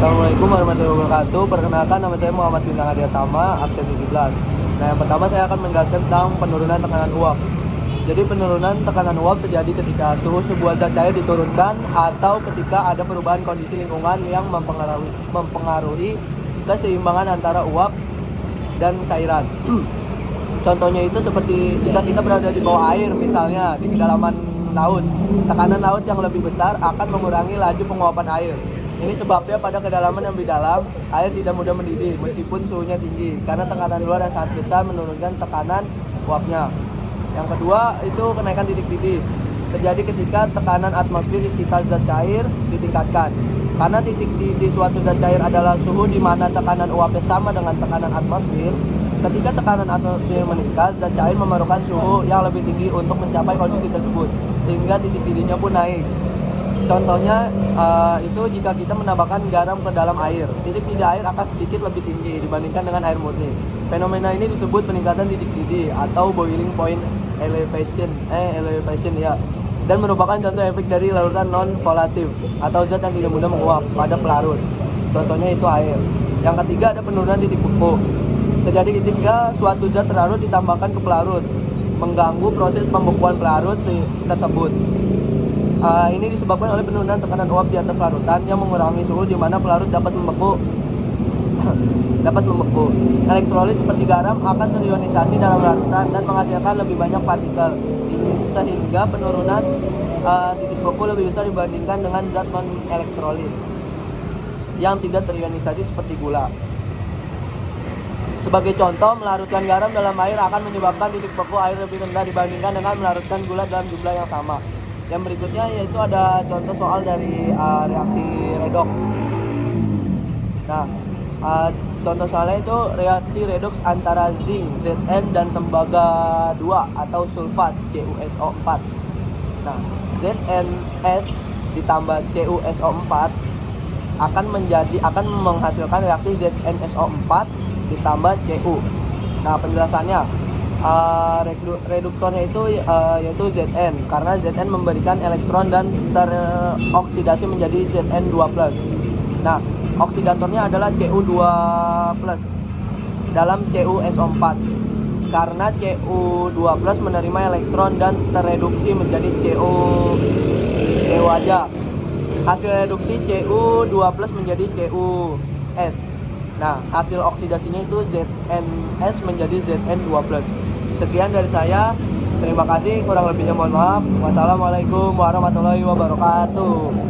Assalamualaikum warahmatullahi wabarakatuh. Perkenalkan, nama saya Muhammad Bintang Adiatama, absen 17. Nah, yang pertama saya akan menjelaskan tentang penurunan tekanan uap. Jadi penurunan tekanan uap terjadi ketika suhu sebuah zat cair diturunkan atau ketika ada perubahan kondisi lingkungan yang mempengaruhi keseimbangan antara uap dan cairan. Contohnya itu seperti jika kita berada di bawah air, misalnya di kedalaman laut. Tekanan laut yang lebih besar akan mengurangi laju penguapan air. Ini sebabnya pada kedalaman yang lebih dalam, air tidak mudah mendidih meskipun suhunya tinggi, karena tekanan luar yang sangat besar menurunkan tekanan uapnya. Yang kedua itu kenaikan titik didih. Terjadi ketika tekanan atmosfer di sekitar zat cair ditingkatkan. Karena titik didih suatu zat cair adalah suhu di mana tekanan uapnya sama dengan tekanan atmosfer. Ketika tekanan atmosfer meningkat, zat cair memerlukan suhu yang lebih tinggi untuk mencapai kondisi tersebut, sehingga titik didihnya pun naik. Contohnya itu jika kita menambahkan garam ke dalam air, titik didih air akan sedikit lebih tinggi dibandingkan dengan air murni. Fenomena ini disebut peningkatan titik didih atau boiling point elevation ya, dan merupakan contoh efek dari larutan non volatif atau zat yang tidak mudah menguap pada pelarut. Contohnya itu air. Yang ketiga ada penurunan titik beku. Terjadi ketika suatu zat terlarut ditambahkan ke pelarut, mengganggu proses pembekuan pelarut tersebut. Ini disebabkan oleh penurunan tekanan uap di atas larutan yang mengurangi suhu di mana pelarut dapat membeku. Elektrolit seperti garam akan terionisasi dalam larutan dan menghasilkan lebih banyak partikel, sehingga penurunan titik beku lebih besar dibandingkan dengan zat non elektrolit yang tidak terionisasi seperti gula. Sebagai contoh, melarutkan garam dalam air akan menyebabkan titik beku air lebih rendah dibandingkan dengan melarutkan gula dalam jumlah yang sama. Yang berikutnya yaitu ada contoh soal dari reaksi redox. Nah, contoh soalnya itu reaksi redox antara zinc Zn dan tembaga 2 atau sulfat CuSO4. Nah, ZnS ditambah CuSO4 akan menghasilkan reaksi ZnSO4 ditambah Cu. Nah, penjelasannya reduktornya itu yaitu Zn, karena Zn memberikan elektron dan teroksidasi menjadi Zn2+. Nah, oksidatornya adalah Cu2+ dalam CuSO4, karena Cu2+ menerima elektron dan tereduksi menjadi Cu aja. Hasil reduksi Cu2+ menjadi Cus. Nah, hasil oksidasinya itu ZnS menjadi Zn2+. Sekian dari saya. Terima kasih, kurang lebihnya mohon maaf. Wassalamualaikum warahmatullahi wabarakatuh.